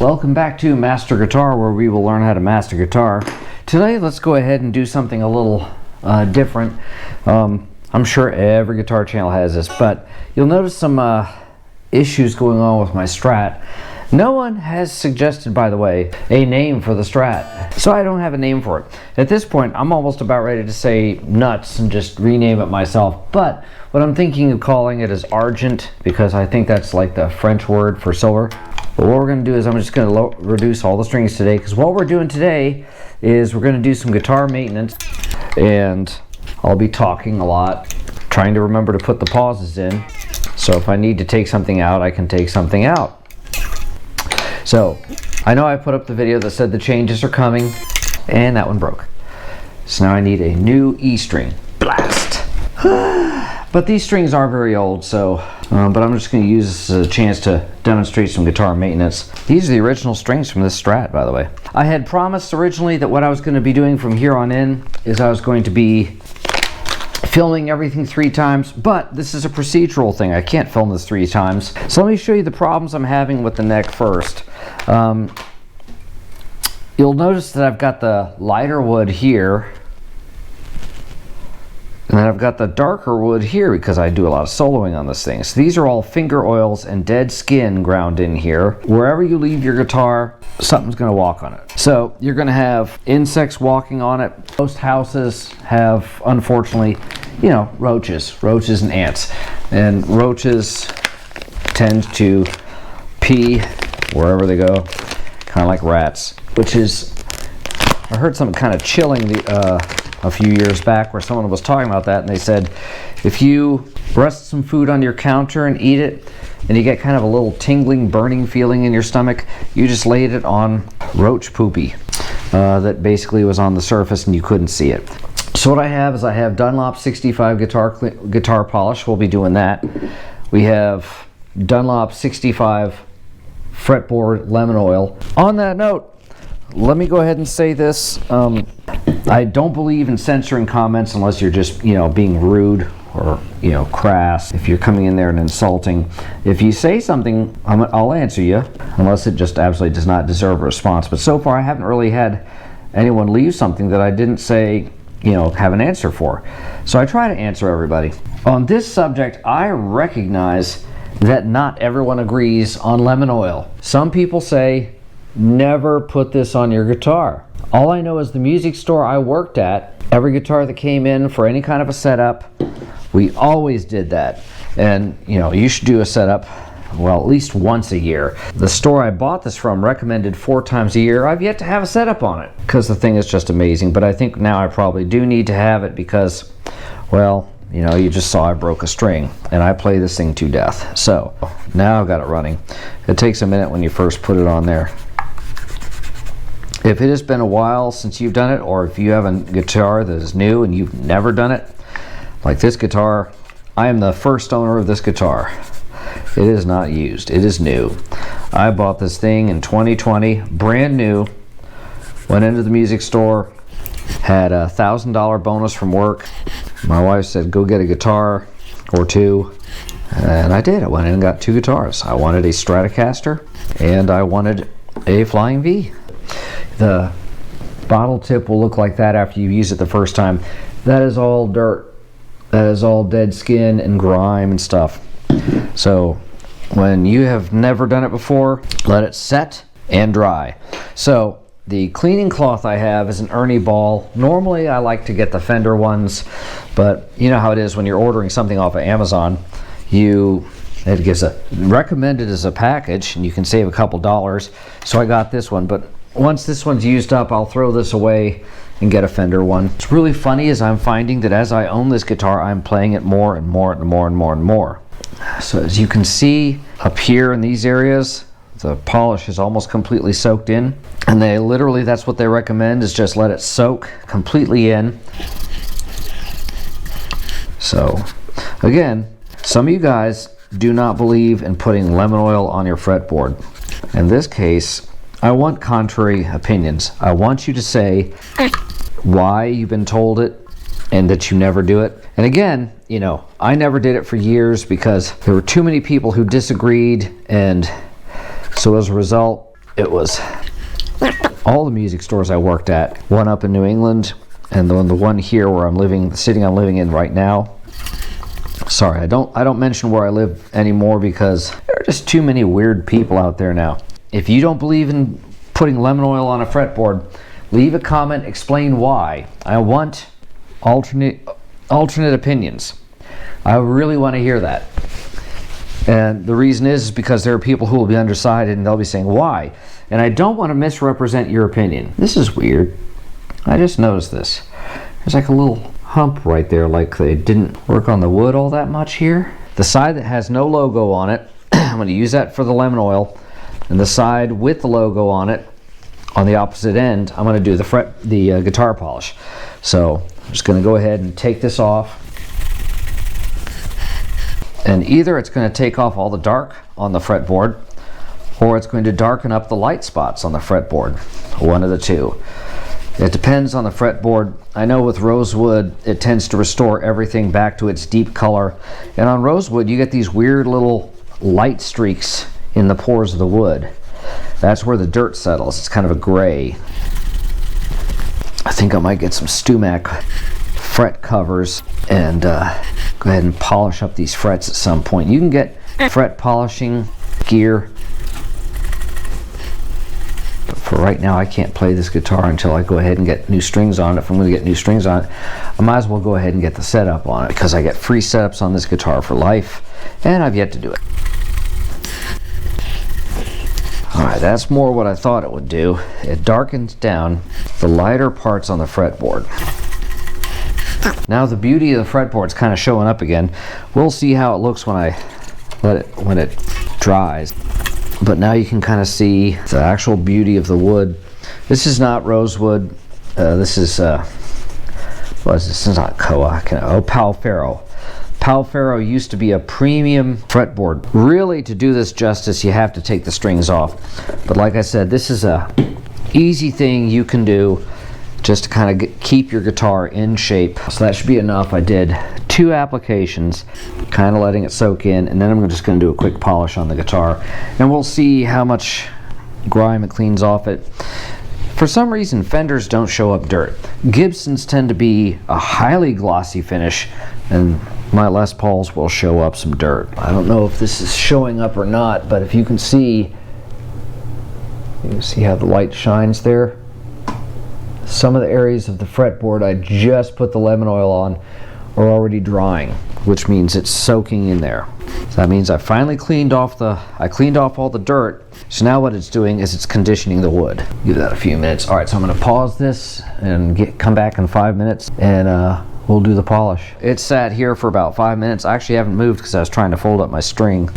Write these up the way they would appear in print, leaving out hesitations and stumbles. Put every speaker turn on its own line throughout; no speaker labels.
Welcome back to Master Guitar, where we will learn how to master guitar. Today let's go ahead and do something a little different. I'm sure every guitar channel has this, but you'll notice some issues going on with my Strat. No one has suggested, by the way, a name for the Strat, so I don't have a name for it. At this point, I'm almost about ready to say nuts and just rename it myself, but what I'm thinking of calling it is Argent, because I think that's like the French word for silver. But what we're going to do is I'm just going to reduce all the strings today, because what we're doing today is we're going to do some guitar maintenance, and I'll be talking a lot, trying to remember to put the pauses in, so if I need to take something out, I can take something out. So, I know I put up the video that said the changes are coming, and that one broke. So now I need a new E string. Blast! But these strings are very old, so, but I'm just going to use this as a chance to demonstrate some guitar maintenance. These are the original strings from this Strat, by the way. I had promised originally that what I was going to be doing from here on in is I was going to be filming everything 3 times, but this is a procedural thing. I can't film this 3 times. So let me show you the problems I'm having with the neck first. You'll notice that I've got the lighter wood here, and then I've got the darker wood here because I do a lot of soloing on this thing. So these are all finger oils and dead skin ground in here. Wherever you leave your guitar, something's going to walk on it. So you're going to have insects walking on it. Most houses have, unfortunately, you know, roaches and ants. And roaches tend to pee wherever they go, kind of like rats, which is, I heard something kind of chilling a few years back where someone was talking about that, and they said if you rest some food on your counter and eat it and you get kind of a little tingling, burning feeling in your stomach, you just laid it on roach poopy that basically was on the surface and you couldn't see it. So what I have is I have Dunlop 65 guitar polish. We'll be doing that. We have Dunlop 65 fretboard lemon oil. On that note, let me go ahead and say this. I don't believe in censoring comments unless you're just, you know, being rude or, you know, crass. If you're coming in there and insulting, if you say something, I'll answer you, unless it just absolutely does not deserve a response. But so far, I haven't really had anyone leave something that I didn't say, you know, have an answer for. So I try to answer everybody. On this subject, I recognize that not everyone agrees on lemon oil. Some people say, never put this on your guitar. All I know is the music store I worked at, every guitar that came in for any kind of a setup, we always did that. And, you know, you should do a setup, well, at least once a year. The store I bought this from recommended 4 times a year. I've yet to have a setup on it because the thing is just amazing. But I think now I probably do need to have it because, well, you know, you just saw I broke a string and I play this thing to death. So now I've got it running. It takes a minute when you first put it on there. If it has been a while since you've done it, or if you have a guitar that is new and you've never done it, like this guitar, I am the first owner of this guitar. It is not used, it is new. I bought this thing in 2020, brand new, went into the music store, had a $1,000 bonus from work. My wife said, go get a guitar or 2, and I did. I went in and got 2 guitars. I wanted a Stratocaster and I wanted a Flying V. The bottle tip will look like that after you use it the first time. That is all dirt. That is all dead skin and grime and stuff. So when you have never done it before, let it set and dry. So the cleaning cloth I have is an Ernie Ball. Normally I like to get the Fender ones, but you know how it is when you're ordering something off of Amazon. It gives recommended as a package and you can save a couple dollars. So I got this one, but once this one's used up, I'll throw this away and get a Fender one. What's really funny is I'm finding that as I own this guitar, I'm playing it more and more and more and more and more. So as you can see up here in these areas, the polish is almost completely soaked in. And they literally, that's what they recommend, is just let it soak completely in. So again, some of you guys do not believe in putting lemon oil on your fretboard. In this case, I want contrary opinions. I want you to say why you've been told it and that you never do it. And again, you know, I never did it for years because there were too many people who disagreed, and so as a result, it was all the music stores I worked at, one up in New England and the one here where I'm living in right now. Sorry, I don't mention where I live anymore because there are just too many weird people out there now. If you don't believe in putting lemon oil on a fretboard, leave a comment, explain why. I want alternate opinions. I really want to hear that. And the reason is because there are people who will be undecided and they'll be saying why. And I don't want to misrepresent your opinion. This is weird. I just noticed this. There's like a little hump right there, like they didn't work on the wood all that much here. The side that has no logo on it, I'm going to use that for the lemon oil. And the side with the logo on it, on the opposite end, I'm going to do the guitar polish. So I'm just going to go ahead and take this off. And either it's going to take off all the dark on the fretboard, or it's going to darken up the light spots on the fretboard. One of the two. It depends on the fretboard. I know with rosewood, it tends to restore everything back to its deep color. And on rosewood, you get these weird little light streaks in the pores of the wood. That's where the dirt settles. It's kind of a gray. I think I might get some Stumac fret covers and go ahead and polish up these frets at some point. You can get fret polishing gear, but for right now I can't play this guitar until I go ahead and get new strings on it. If I'm going to get new strings on it, I might as well go ahead and get the setup on it because I get free setups on this guitar for life, and I've yet to do it. Alright, that's more what I thought it would do. It darkens down the lighter parts on the fretboard. Now the beauty of the fretboard is kind of showing up again. We'll see how it looks when it dries. But now you can kind of see the actual beauty of the wood. This is not rosewood. This is this is not Koa. Palfaro. Palfaro used to be a premium fretboard. Really, to do this justice, you have to take the strings off. But like I said, this is a easy thing you can do just to kind of keep your guitar in shape. So that should be enough. I did 2 applications, kind of letting it soak in, and then I'm just going to do a quick polish on the guitar. And we'll see how much grime it cleans off it. For some reason, Fenders don't show up dirt. Gibsons tend to be a highly glossy finish, and my Les Pauls will show up some dirt. I don't know if this is showing up or not, but if you can see how the light shines there. Some of the areas of the fretboard I just put the lemon oil on are already drying, which means it's soaking in there. So that means I finally cleaned off all the dirt. So now what it's doing is it's conditioning the wood. Give that a few minutes. All right, so I'm going to pause this and come back in 5 minutes, and we'll do the polish. It sat here for about 5 minutes. I actually haven't moved because I was trying to fold up my string.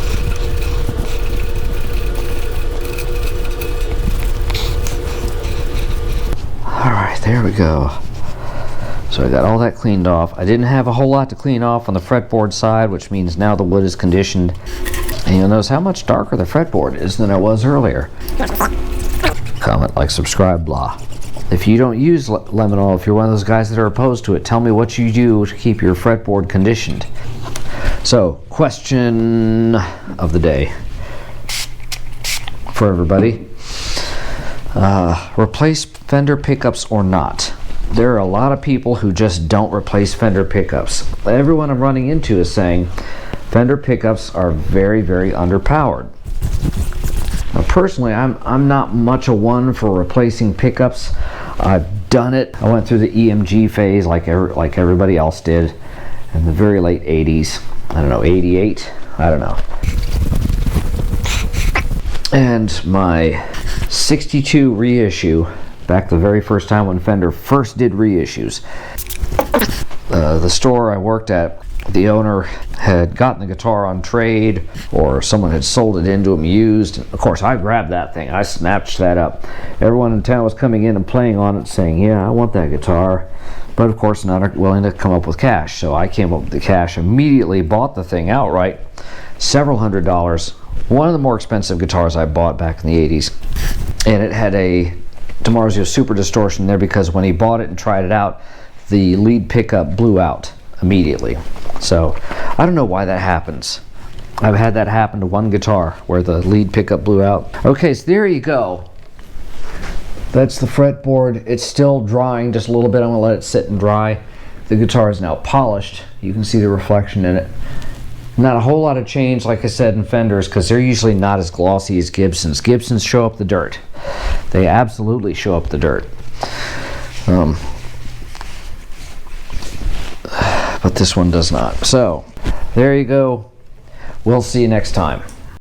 Alright, there we go. So I got all that cleaned off. I didn't have a whole lot to clean off on the fretboard side, which means now the wood is conditioned. And you'll notice how much darker the fretboard is than it was earlier. Comment, like, subscribe, blah. If you don't use lemon oil, if you're one of those guys that are opposed to it, tell me what you do to keep your fretboard conditioned. So, question of the day for everybody. Replace Fender pickups or not? There are a lot of people who just don't replace Fender pickups. Everyone I'm running into is saying Fender pickups are very, very underpowered. Now, personally, I'm not much a one for replacing pickups. I've done it. I went through the EMG phase like everybody else did in the very late 80s. I don't know, 88? I don't know. And my 62 reissue, back the very first time when Fender first did reissues. The store I worked at, the owner had gotten the guitar on trade, or someone had sold it into him used. Of course, I grabbed that thing. I snatched that up. Everyone in town was coming in and playing on it, saying, yeah, I want that guitar. But of course, not willing to come up with cash. So I came up with the cash, immediately bought the thing outright, several $100s. One of the more expensive guitars I bought back in the 80s. And it had a DiMarzio Super Distortion there because when he bought it and tried it out, the lead pickup blew out immediately. So I don't know why that happens. I've had that happen to one guitar where the lead pickup blew out. Okay, so there you go. That's the fretboard. It's still drying just a little bit. I'm gonna let it sit and dry. The guitar is now polished. You can see the reflection in it. Not a whole lot of change, like I said, in Fenders, because they're usually not as glossy as Gibsons. Gibsons show up the dirt. They absolutely show up the dirt. But this one does not. So, there you go. We'll see you next time.